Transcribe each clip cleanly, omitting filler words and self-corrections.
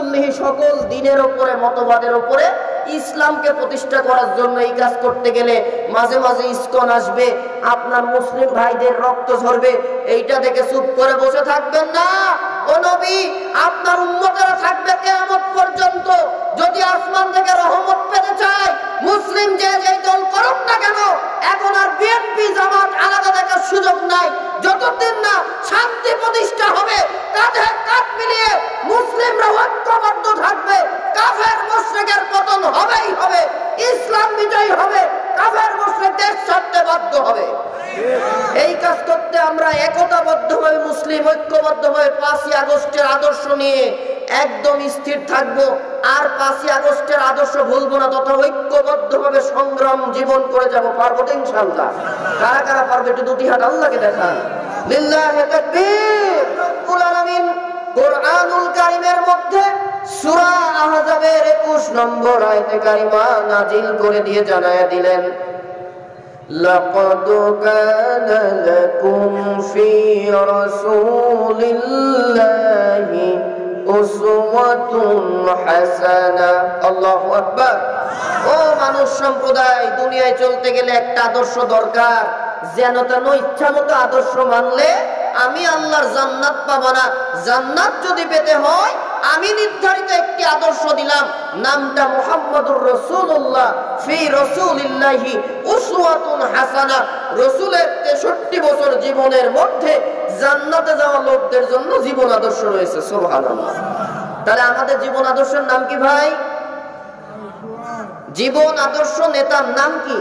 কুল্লিহি সকল দিনের উপরে মতবাদের উপরে ইসলামকে প্রতিষ্ঠা করার জন্য এই কাজ করতে গেলে মাঝে মাঝে ইসকন আসবে, আপনার মুসলিম ভাইদের রক্ত ঝরবে, এইটা দেখে চুপ করে বসে থাকবেন না। ও নবী, আপনার উম্মতেরা থাকবে কিয়ামত পর্যন্ত। যদি আসমান থেকে রহমত পেতে চায়, মুসলিম যে যেই দল করুক না কেন, এখন আর বিএনপি জামাত আলাদা দেখার সুযোগ নাই। যতদিন না শান্তি প্রতিষ্ঠা হবে, কাঁধে কাঁধ মিলিয়ে মুসলিমরা ঐক্যবদ্ধ থাকবে, কাফের মুশরিকের পতন হবেই হবে, ইসলাম বিজয়ী হবে, কাফের মুশরিক দেশ ছাড়তে বাধ্য হবে। এই কাজ করতে আমরা একতাবদ্ধভাবে মুসলিম ঐক্যবদ্ধভাবে 5ই আগস্টের আদর্শ নিয়ে একদম স্থির থাকবো, আর 5ই আগস্টের আদর্শ ভুলবো না, তথা ঐক্যবদ্ধভাবে সংগ্রাম জীবন করে যাব। পারবো তো ইনশাআল্লাহ? কারা কারা পারবে একটু দুটি হাত আল্লাহকে দেখান। লিল্লাহি তাকবীর। রব্বুল আলামিন কোরআনুল কারীমের মধ্যে সূরা আহজাবের 21 নম্বর আয়াতে কারিমা নাজিল করে দিয়ে জানায়া দিলেন, لقد كان لكم في رسول الله أسوة حسنة। আল্লাহু আকবার। ও মানুষ সম্প্রদায়, দুনিয়ায় চলতে গেলে একটা আদর্শ দরকার। যেন তেন ইচ্ছা মতো আদর্শ মানলে আমি আল্লাহর জান্নাত পাবো না। জান্নাত যদি পেতে হয়, আমি নির্ধারিত একটি আদর্শ দিলাম, নামটা মুহাম্মাদুর রাসূলুল্লাহ। ফি রাসূলিল্লাহি উসওয়াতুন হাসানা। রাসূলের 63 বছর জীবনের মধ্যে জান্নাতে যাওয়া লোকদের জন্য জীবন আদর্শ রয়েছে। সুবহানাল্লাহ। তাহলে আমাদের জীবন আদর্শের নাম কি ভাই? জীবন আদর্শ নেতার নাম কি?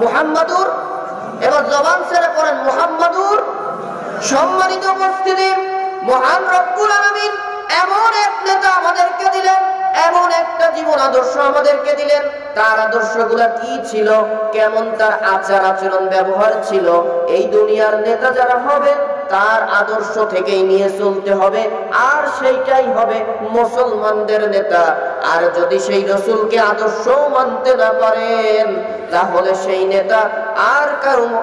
মুহাম্মাদুর। এবার জবান ছেড়ে পড়েন, মুহাম্মাদুর। সম্মানিত উপস্থিতি, মহান রব্বুল আলামিন এমন এক নেতা আমাদেরকে দিলেন, এমন একটা জীবন আদর্শ আমাদেরকে দিলেন। তার আদর্শগুলা কি ছিল, কেমন তার আচার আচরণ ব্যবহার ছিল, এই দুনিয়ার নেতা যারা হবে তার আদর্শ থেকেই নিয়ে চলতে হবে, আর সেইটাই হবে মুসলমানদের নেতা। আর যদি সেই রাসূলকে আদর্শ মানতে না পারেন, তাহলে সেই নেতা আর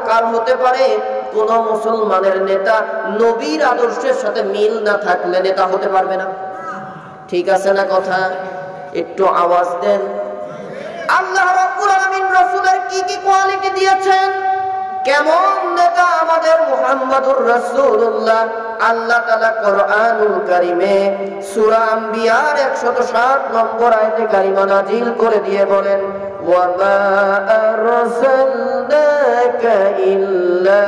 কার হতে পারে? কোন মুসলমানের নেতা নবীর আদর্শের সাথে মিল না থাকলে নেতা হতে পারবে না। ঠিক আছে না কথা? একটু আওয়াজ দেন। আল্লাহ রাব্বুল আলামিন রাসূলের কি কি কোয়ালিটি দিয়েছেন, কেমন নেতা আমাদের মুহাম্মাদুর রাসূলুল্লাহ। আল্লাহ তাআলা কোরআনুল কারীমে সূরা আম্বিয়ার 107 নম্বর আয়াতে কারিমা নাজিল করে দিয়ে বলেন, ওয়া মা আরসালনাকা ইল্লা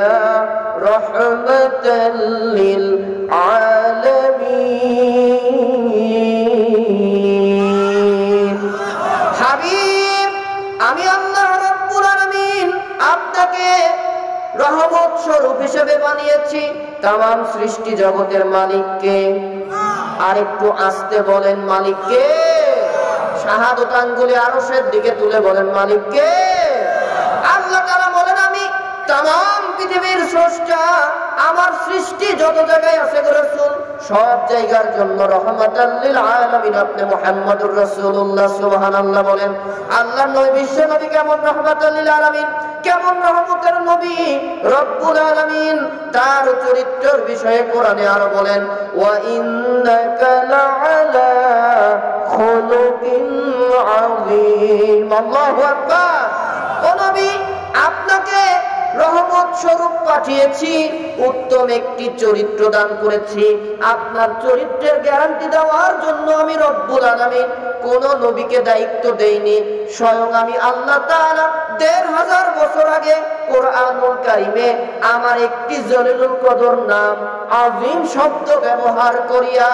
রাহমাতাল লিল আলামিন। হাবিব, আমি আল্লাহ রাব্বুল আলামিন আপনাকে রহমত স্বরূপ হিসেবে বানিয়েছি। তামাম সৃষ্টি জগতের মালিককে। আর একটু আস্তে বলেন, মালিককে। শাহাদাত আঙ্গুলে আরশের দিকে তুলে বলেন, মালিককে। আল্লাহ তাআলা বলেন, আমি তামাম পৃথিবীর স্রষ্টা, আমার সৃষ্টি যত জায়গায় আছে রাসূল, সব জায়গার জন্য রহমাতাল লিল আলামিন আপনি মুহাম্মাদুর রাসূলুল্লাহ। সুবহানাল্লাহ বলেন। আল্লাহর নবী বিশ্ব নবী কেমন রহমাতাল লিল আলামিন, কেমন রহমতের নবী। রব্বুল আলামিন তার চরিত্রের বিষয়ে কোরআনে আরো বলেন, ওয়া ইন্নাকা লাআলা খুলুকিন আযীম। আল্লাহু আকবার। ও নবী, আপনাকে রহমত স্বরূপ পাঠিয়েছি, উত্তম একটি চরিত্র দান করেছি। আপনার চরিত্রের গ্যারান্টি দেওয়ার জন্য আমি রব্বুল আলামিন কোন নবীকে দায়িত্ব দেইনি। স্বয়ং আমি আল্লাহ তাআলা ১৫০০ বছর আগে কোরআনুল কারীমে আমার একটি জলিলুল কদর নাম আযীম শব্দ ব্যবহার করিয়া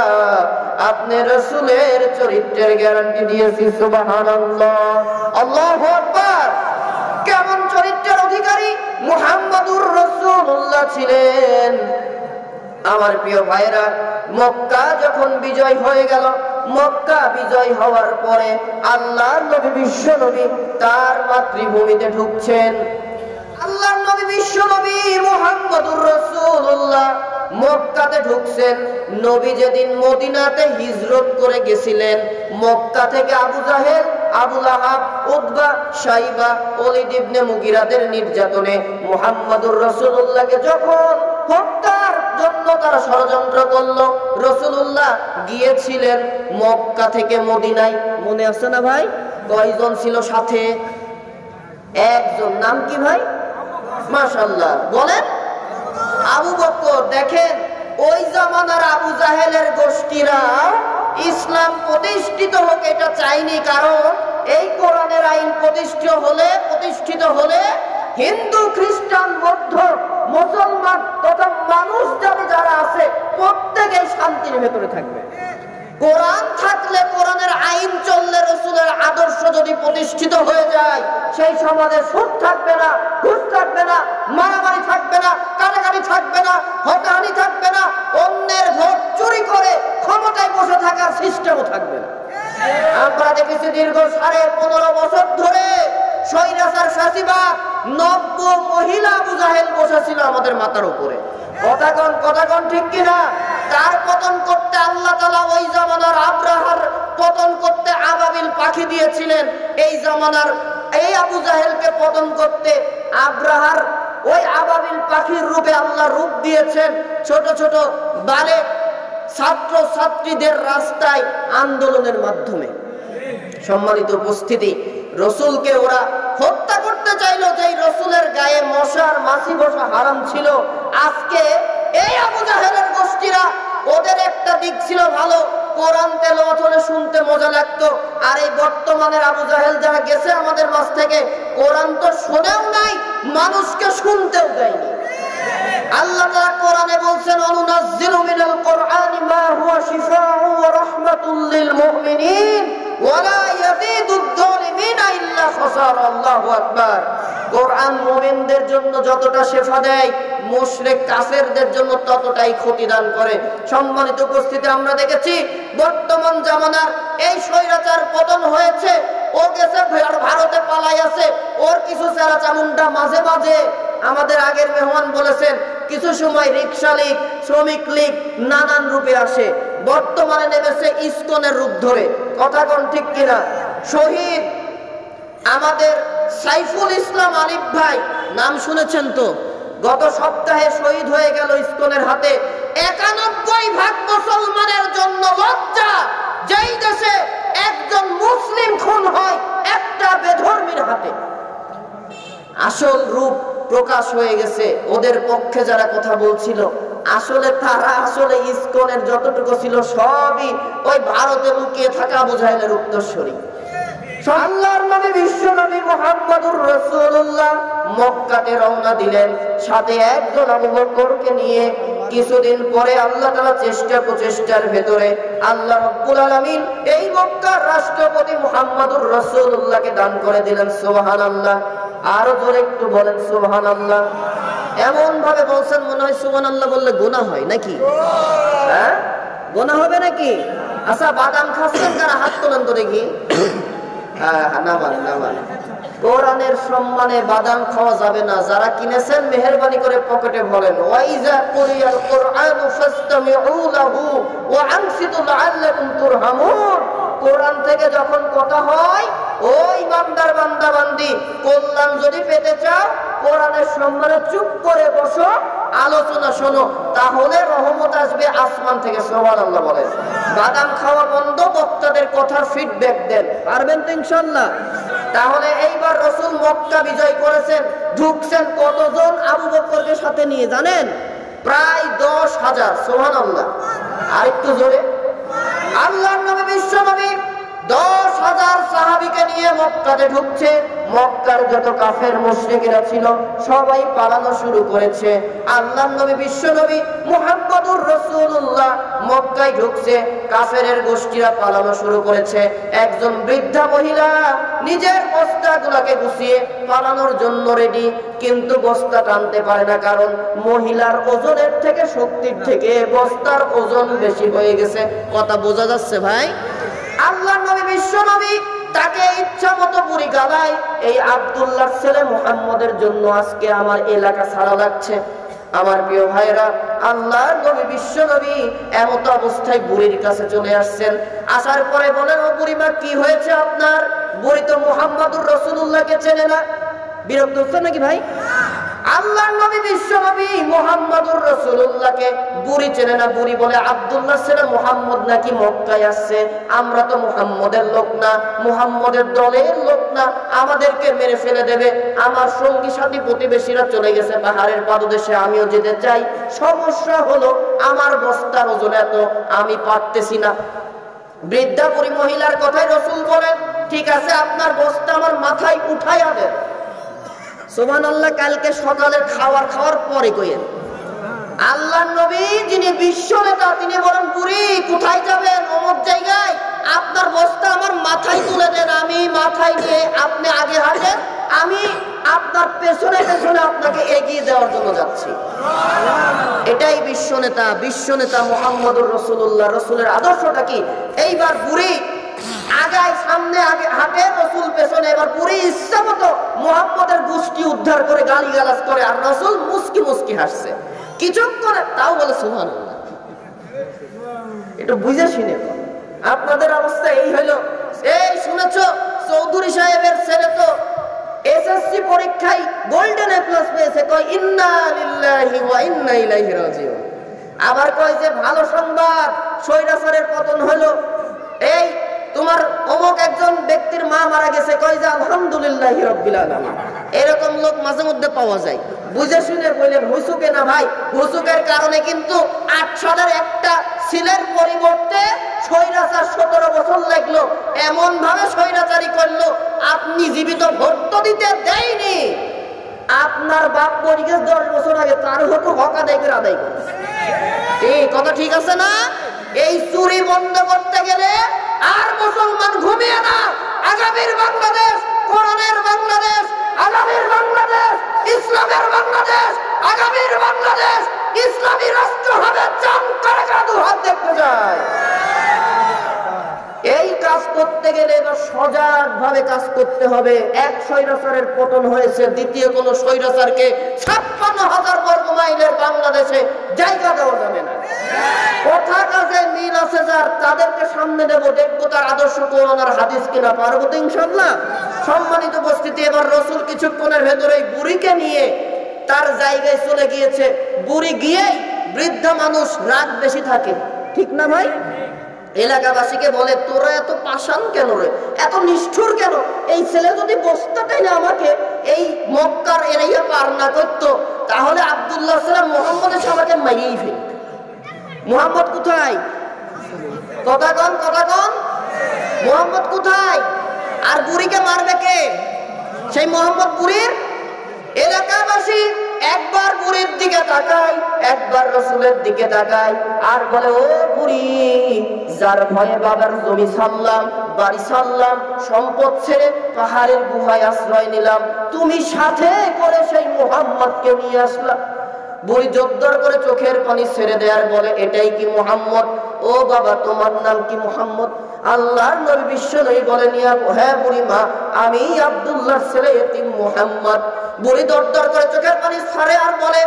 আপনি রাসূলের চরিত্রের গ্যারান্টি দিয়েছি। সুবহানাল্লাহ। আল্লাহু আকবার। কেমন চরিত্রের অধিকারী মুহাম্মাদুর রাসূলুল্লাহ ছিলেন। আমার প্রিয় ভাইরা, মক্কা যখন বিজয় হয়ে গেল, মক্কা বিজয় হওয়ার পরে আল্লাহর নবী বিশ্ব নবী তার মাতৃভূমিতে ঢুকছেন। আল্লাহর নবী বিশ্ব নবী মুহাম্মাদুর রাসূলুল্লাহ মক্কাতে ঢুকছেন। নবী যেদিন মদিনাতে হিজরত করে গেছিলেন, মক্কা থেকে আবু জাহেল, আবু লাহাব, উতবা, শাইবা, ওলীদ ইবনে মুগিরাদের নির্যাতনে মুহাম্মাদুর রাসূলুল্লাহকে যখন হত্যার জন্য তারা ষড়যন্ত্র করলো, রাসূলুল্লাহ রাসূলুল্লাহ গিয়েছিলেন মক্কা থেকে মদিনায়, মনে আছে না ভাই? কয়জন ছিল সাথে? একজন। নাম কি ভাই? মাশাআল্লাহ, বলেন। আবু বকর। দেখেন, ওই জামানার আবু জাহেলের গোষ্ঠীরা ইসলাম প্রতিষ্ঠিত হোক এটা চাইনি, কারণ এই কোরআনের আইন প্রতিষ্ঠিত হলে হিন্দু, খ্রিস্টান, বৌদ্ধ, মুসলমান তথা মানুষ জাতি যারা আছে প্রত্যেকেই শান্তির ভেতরে থাকবে। কোরআন থাকলে, কোরআনের আইন চললে, রাসূলের আদর্শ যদি প্রতিষ্ঠিত হয়ে যায়, সেই সমাজে সুদ থাকবে না, ঘুষ থাকবে না, মারামারি থাকবে না, কাটাকাটি থাকবে না, হত্যাহানি থাকবে না, অন্যের ভোট চুরি করে ক্ষমতায় বসে থাকার সিস্টেমও থাকবে না। আমরা দেখেছি দীর্ঘ 15.5 বছর ধরে স্বৈরাচার ফ্যাসিবাদ, 90 মহিলা আবু জাহেল বসেছিল আমাদের মাথার উপরে। কথাগণ ঠিক কিনা? তার পতন করতে আল্লাহ তাআলা ওই জামানার আব্রাহার পতন করতে আবাবিল পাখি দিয়েছিলেন। এই জামানার এই আবু জাহেলকে পতন করতে আব্রাহার ওই আবাবিল পাখির রূপে আল্লাহ রূপ দিয়েছেন। ছোট ছোট বালেক ছাত্র ছাত্রীদের রাস্তায় আন্দোলনের মাধ্যমে। সম্মানিত উপস্থিতি, রসুলকে ওরা হত্যা করতে চাইলো, যেই রসুলের গায়ে মশার মাছি বসা হারাম ছিল। আজকে এই আবু জাহেলের গোষ্ঠীরা, ওদের একটা দিক ছিল ভালো, কোরআন তেলাওয়াত হলে শুনতে মজা লাগতো। আর এই বর্তমানের আবু জাহেল যারা গেছে আমাদের মাঝ থেকে, কোরআন তো শোনেও নাই, মানুষকে শুনতেও দেয়নি। আল্লাহ তাআলা কোরআনে বলছেন, অনুনাজ্জিলু মিনাল কোরআনি মা হুয়া শিফাউন ওয়া রাহমাতুল লিল মুমিনিন ওয়া লা ইয়াজিদুদ যালিমিনা ইল্লা খাসারা। আল্লাহু আকবার। কোরআন মুমিনদের জন্য যতটা শেফা দেয়, মুশরিক কাফেরদের জন্য ততটাই ক্ষতি দান করে। সম্মানিত উপস্থিতি, আমরা দেখেছি বর্তমান জামানার এই স্বৈরাচার পতন হয়েছে, ও গেছে ভারতে পালাই আছে, ওর কিছু চেরা চামুন্ডা মাঝে মাঝে আমাদের আগের মেহমান বলেছেন, কিছু সময় রিকশা লীগ, শ্রমিক লীগ নানান রূপে আসে। বর্তমানে নেমেছে ইসকনের রূপ ধরে। কথাগণ ঠিক কিনা? শহীদ আমাদের সাইফুল ইসলাম আলিফ ভাই, নাম শুনেছেন তো? গত সপ্তাহে শহীদ হয়ে গেল ইসকনের হাতে। 91% মুসলমানের জন্য লজ্জা, যেই দেশে একজন মুসলিম খুন হয় একটা বেধর্মীর হাতে। আসল রূপ প্রকাশ হয়ে গেছে। ওদের পক্ষে যারা কথা বলছিল, আসলে তারা ইসকনের যতটুকু ছিল সবই ওই ভারতে লুকিয়ে থাকা আবু জাহেলের উত্তরসূরি। আল্লাহর নবী বিশ্ব নবী মুহাম্মদুর রাসূলুল্লাহ মক্কাতে রওনা দিলেন, সাথে একজন আবু বকরকে নিয়ে। কিছুদিন পরে আল্লাহ তাআলা প্রচেষ্টার ভেতরে আল্লাহ রাব্বুল আলামিন এই মক্কার রাষ্ট্রপতি মুহাম্মদুর রাসূলুল্লাহকে দান করে দিলেন। সুবহানাল্লাহ। আরো জোরে একটু বলেন সুবহানাল্লাহ। এমন ভাবে বলছেন মনে হয় সুবহানাল্লাহ বললে গুনাহ হয় নাকি? হ্যাঁ, গুনাহ হবে নাকি? আচ্ছা, বাদাম খাচ্ছেন কারা? হাত তোলেন তো দেখি। কোরআনের সম্মানে বাদাম খাওয়া যাবে না। যারা কিনেছেন মেহেরবানি করে পকেটে ভরেন। ওয়াইজা কুরিয়াল কুরআনু ফাসতামিউ লাহু ওয়া আনসিতু লাআল্লাকুম তুরহামুন। কোরআন থেকে যখন কথা হয়, ওই ইমানদার বান্দা বান্দি, কল্যাণ যদি পেতে চাও কোরআনের সম্মানে চুপ করে বসো, আলোচনা শোনো, তাহলে রহমত আসবে আসমান থেকে। সুবহানাল্লাহ বলেন। বাদাম খাওয়া বন্ধ, বক্তাদের কথার ফিডব্যাক দেন। পারবেন তো ইনশাআল্লাহ? তাহলে এইবার রাসূল মক্কা বিজয় করেছেন, ঢুকছেন কতজন আবু বকরকে সাথে নিয়ে জানেন? প্রায় 10,000। সুবহানাল্লাহ। আর একটু জোরে। আল্লাহর নবী বিশ্ব নবী 10,000 সাহাবীকে নিয়ে মক্কাতে ঢুকছে। মক্কার যত কাফের মুশরিকরা ছিল সবাই পালানো শুরু করেছে। আল্লাহর নবী বিশ্ব নবী মুহাম্মদুর রাসূলুল্লাহ মক্কায় ঢুকছে, কাফেরের গোষ্ঠীরা পালানো শুরু করেছে। একজন বৃদ্ধা মহিলা নিজের বস্তাগুলোকে গুছিয়ে পালানোর জন্য রেডি, কিন্তু বস্তা টানতে পারে না, কারণ মহিলার ওজনের থেকে, শক্তির থেকে বস্তার ওজন বেশি হয়ে গেছে। কথা বোঝা যাচ্ছে ভাই? আল্লাহর নবী বিশ্ব নবী তাকে ইচ্ছা মতো বুড়ি গালায়, এই আব্দুল্লাহর ছেলে মুহাম্মদের জন্য আজকে আমার এলাকা ছাড়া লাগছে। আমার প্রিয় ভাইরা, আল্লাহর নবী বিশ্ব নবী এমত অবস্থায় বুড়ির কাছে চলে আসছেন। আসার পরে বলেন, ও বুড়িমা কি হয়েছে আপনার? বুড়ি তো মুহাম্মদুর রাসূলুল্লাহকে চেনে না। বিরক্ত হচ্ছে নাকি ভাই? আল্লাহর নবী বিশ্ব নবী মুহাম্মদুর রাসূলুল্লাহকে বুড়ি চেনে না। বুড়ি বলে আব্দুল্লাহ ছেলে মুহাম্মদ নাকি মক্কায় আসছে, আমরা তো মুহাম্মদের লোক না, মুহাম্মদের দলের লোক না, আমাদেরকে মেরে ফেলে দেবে। আমার সঙ্গী সাথী প্রতিবেশীরা চলে গেছে পাহাড়ের পাদদেশে, আমিও যেতে চাই। সমস্যা হলো আমার বস্তার ওজন এত, আমি পারতেছি না। বৃদ্ধা বুড়ি মহিলার কথায় রাসূল বলেন, ঠিক আছে আপনার বস্তা আমার মাথায় উঠাইয়া দেন। সুবহানাল্লাহ। কালকে সকালের খাওয়ার পরে কইেন। আল্লাহর নবী যিনি বিশ্ব নেতা, তিনি বলেন বুড়ি কোথায় যাবেন? অমুক জায়গায়, আপনার বস্তা আমার মাথায় তুলে দেন, আমি মাথায় নিয়ে আপনি আগে হাঁটেন, আমি আপনার পেছনে পেছনে আপনাকে এগিয়ে দেওয়ার জন্য যাচ্ছি। এটাই বিশ্ব নেতা মুহাম্মদুর রাসূলুল্লাহ। রাসূলের আদর্শটা কি? এইবার বুড়ি আগায় সামনে আগে হাঁটে, রাসূল পেছনে। এবার বুড়ি ইচ্ছা মতো মুহাম্মদের গোষ্ঠী উদ্ধার করে গালিগালাজ করে, আর রাসূল মুস্কি মুস্কি হাসছে কিছুক্ষণ, তাও বলে সুবহানাল্লাহ। এটা বুঝে শুনে আপনাদের অবস্থা এই হইল। এই শুনেছো চৌধুরী সাহেবের ছেলে তো এসএসসি পরীক্ষায় গোল্ডেন এ প্লাস পেয়েছে, কয় ইন্না লিল্লাহি ওয়া ইন্না ইলাইহি রাজিউন। আবার কয় যে ভালো সংবাদ, স্বৈরাচারের পতন হলো। এই তোমার অমুক একজন ব্যক্তির মা মারা গেছে, কয় যে আলহামদুলিল্লাহি রাব্বিল আলামিন। এরকম লোক মাঝে মধ্যে পাওয়া যায়। বুঝে শুনে বললেন হুসুকে না ভাই, হুসুকের কারণে কিন্তু 8 সালের একটা সিলের পরিবর্তে স্বৈরাচার 17 বছর লাগলো। এমন ভাবে স্বৈরাচারী করলো, আপনি জীবিত ভোট দিতে দেয়নি, আপনার বাপ মরে গেছে 10 বছর আগে, তার হক আদায় করে আদায় করে। এই কথা ঠিক আছে না? এই চুরি বন্ধ করতে গেলে আর মুসলমান ঘুমিয়ে না। আগামীর বাংলাদেশ কোরআনের বাংলাদেশ, আগামীর বাংলাদেশ ইসলামের বাংলাদেশ, আগামীর বাংলাদেশ ইসলামী রাষ্ট্র হবে। চান করে কাদু হাত দেখতে যায়। এই কাজ করতে গেলে এবার সজাগ ভাবে কাজ করতে হবে। এক স্বৈরাচারের পতন হয়েছে, দ্বিতীয় কোন স্বৈরাচারকে 56,000 বর্গ মাইলের বাংলাদেশে জায়গা দেওয়া যাবে না। কথা কাজে মিল আছে যার, তাদেরকে সামনে দেব, দেখবো তার আদর্শ কোরআন আর হাদিস কিনা, পারবো তো ইনশাআল্লাহ। সম্মানিত উপস্থিতি, এবার রাসূল কিছুক্ষণের ভেতরেই বুড়িকে নিয়ে তার জায়গায় চলে গিয়েছে। বুড়ি গিয়েই, বৃদ্ধা মানুষ রাগ বেশি থাকে, ঠিক না ভাই? এলাকাবাসীকে বলে তোরা এত পাষাণ কেন রে, এত নিষ্ঠুর কেন? এই ছেলে যদি বস্তাটাই না আমাকে এই মক্কার এরিয়া পার না করতো, তাহলে আব্দুল্লাহ সাল্লাম মুহাম্মদের সবাইকে মারিয়েই ফেলত। মুহাম্মদ কোথায়? কথা কন মুহাম্মদ কোথায়? আর বুড়িকে মারবে কে? সেই মুহাম্মদ বুড়ির। এলাকাবাসী একবার বুড়ির দিকে তাকায়, একবার রাসূলের দিকে তাকায়, আর বলে ও বুড়ি, যার ভয়ে বাবার জমি ছাড়লাম, বাড়ি ছাড়লাম, সম্পদ ছেড়ে পাহাড়ের গুহায় আশ্রয় নিলাম, তুমি সাথে করে সেই মুহাম্মদকে নিয়ে আসলা। বুড়ি জোরদার করে চোখের পানি ছেড়ে দেয়ার বলে এটাই কি মুহাম্মদ? ও বাবা তোমার নাম কি? মুহাম্মদ। আল্লাহর নবী বিশ্ব নবী বলেন হ্যাঁ বুড়ি মা, আমি আব্দুল্লাহর ছেলে এতিম মুহাম্মদ। বুড়ি দরদর করে চোখের পানি ছাড়ে আর বলে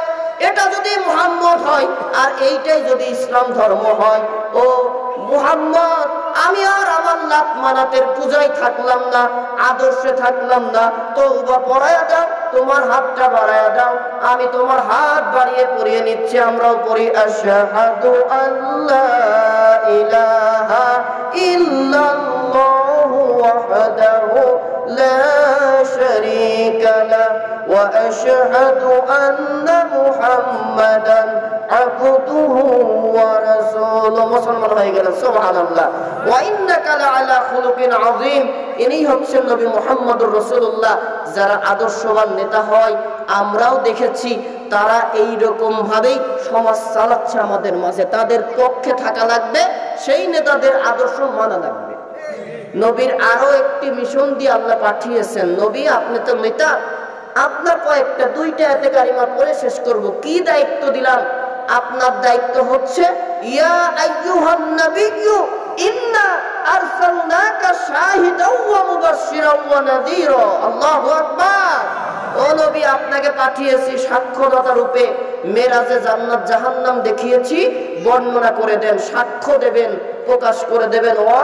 এটা যদি মুহাম্মদ হয় আর এইটাই যদি ইসলাম ধর্ম হয়, ও মুহাম্মদ আমি আর আমার লাত মানাতের পূজায় থাকলাম না, আদর্শে থাকলাম না, তওবা পড়ায়া দাও, তোমার হাতটা বাড়ায়া দাও, আমি তোমার হাত বাড়িয়ে পড়িয়ে নিচ্ছি। আমরাও পড়ি আশহাদু আল্লা ইলাহা ইল্লাল্লাহু ওয়াহদাহু লা শারীকা লাহু ওয়া আশহাদু আন্না মুহাম্মাদান আবদুহু ওয়া রাসূলুহু। মুসলমান হয়ে গেলেন, সুবহানাল্লাহ। ওয়া ইন্নাকা লাআলা খুলুকিন আযীম। ইনি হচ্ছেন নবী মুহাম্মদুর রাসূলুল্লাহ। যারা আদর্শবান নেতা হয়, আমরাও দেখেছি তারা এই রকম ভাবেই সমাজ চালাচ্ছে আমাদের মাঝে। তাদের পক্ষে থাকা লাগবে, সেই নেতাদের আদর্শ মানা লাগবে। নবীর আরো একটি মিশন দিয়ে আল্লাহ পাঠিয়েছেন, নবী আপনি তো নেতা, আপনার কয়েকটা 2টা আয়াতে কারিমা পড়ে শেষ করব। কি দায়িত্ব দিলাম? আপনার দায়িত্ব হচ্ছে ইয়া আইয়ুহান নাবিয়্যু ইন্না আরসালনাকা শাহিদাও ওয়া মুবাশশিরাও ওয়া নাযীরা। আল্লাহু আকবার। ও নবী আপনাকে পাঠিয়েছি সাক্ষ্যদাতা রূপে, মেরাজে জান্নাত জাহান্নাম দেখিয়েছি, বর্ণনা করে দেন, সাক্ষ্য দেবেন, প্রকাশ করে দেবেন। ও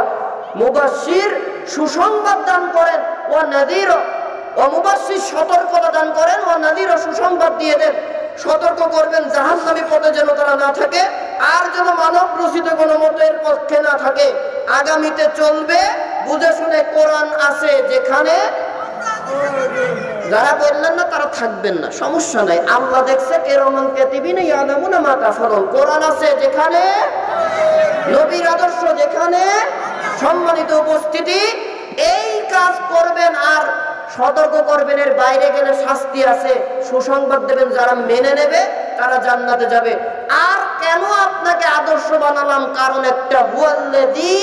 মুবাশশির সুসংবাদ দান করেন, ও নাযীর ও মুবাশশির সতর্কতা দান করেন, ও নাযীর সুসংবাদ দিয়ে দেন। সতর্ক করবেন জাহান্নামী পথে যেন তারা না থাকে, আর যেন মানব রচিত কোনো মতের পক্ষে না থাকে। আগামীতে চলবে বুঝে শুনে, কোরআন আছে যেখানে, যারা বললেন না তারা থাকবেন না, সমস্যা নাই, আল্লাহ দেখছে কিরামান কাতিবিন ইয়ালামুনা মা তাফআলুন। কোরআন আছে যেখানে, নবীর আদর্শ যেখানে, সম্মানিত উপস্থিতি, এই কাজ করবেন আর সতর্ক করবেন, এর বাইরে গেলে শাস্তি আছে, সুসংবাদ দেবেন, যারা মেনে নেবে তারা জান্নাতে যাবে। আর কেন আপনাকে আদর্শ বানালাম? কারণ একটা, হুয়াল্লাযী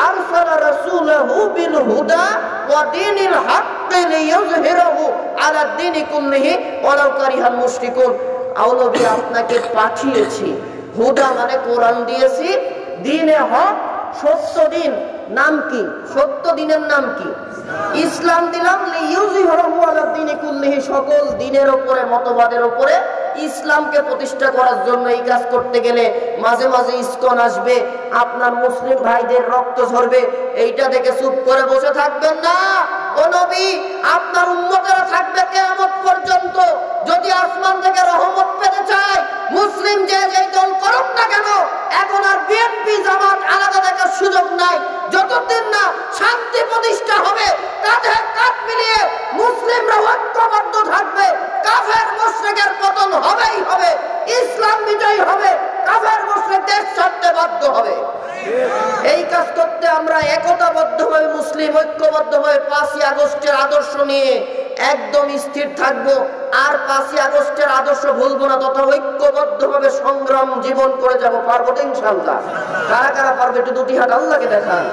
আরসালা রাসূলাহু বিল হুদা ওয়া দীনিল হাক্কি লিইয়ুযহিরাহু আলা দ্বীনি কুল্লিহি ওয়ালাউ কারিহাল মুশরিকুন। নবী আপনাকে পাঠিয়েছি, হুদা মানে কোরআন দিয়েছি, দ্বীনে হক সত্য দিন, নাম কি? সত্য দিনের নাম কি? ইসলাম দিলাম, লিইয়ুযহিরাহু আলা দ্বীনি কুল্লিহি, সকল দিনের উপরে, মতবাদের উপরে ইসলামকে প্রতিষ্ঠা করার জন্য। এই কাজ করতে গেলে মাঝে মাঝে ইসকন আসবে, আপনার মুসলিম ভাইদের রক্ত ঝরবে, এইটা দেখে চুপ করে বসে থাকবেন না। ও নবী, আপনার উম্মতেরা থাকবে কিয়ামত পর্যন্ত। যদি আসমান থেকে রহমত পেতে চায়, মুসলিম যে যেই দল করুক না কেন, এখন আর বিএনপি জামাত আলাদা দেখার সুযোগ নাই। যতদিন না শান্তি প্রতিষ্ঠা হবে, কাঁধে কাঁধ মিলিয়ে মুসলিমরা ঐক্যবদ্ধ থাকবে, কাফের মুশরিকের পতন হবেই হবে, ইসলাম বিজয়ী হবে, কাফের মুশরিক দেশ ছাড়তে বাধ্য হবে। এই কাজ করতে আমরা একতাবদ্ধভাবে, মুসলিম ঐক্যবদ্ধভাবে 5ই আগস্টের আদর্শ নিয়ে একদম স্থির থাকবো, আর 5ই আগস্টের আদর্শ ভুলবো না, তথা ঐক্যবদ্ধভাবে সংগ্রাম জীবন করে যাব। পারবো তো ইনশাআল্লাহ? কারা কারা পারবে একটু দুটি হাত আল্লাহকে দেখান।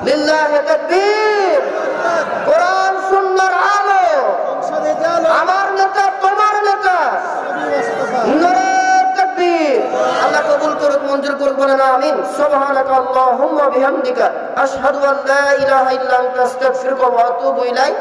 লিল্লাহি তাকবীর। কোরআন সুন্নাহর আলো, আমার নেতা তোমার নেতা, নারে তাকবীর। আল্লাহ কবুল করুক, মঞ্জুর করুক, বলেন আমিন। সুবহানাকা আল্লাহুম্মা বিহামদিকা আশহাদু আল্লা ইলাহা ইল্লা আনতা আস্তাগফিরুকা ওয়া আতুবু ইলাইক।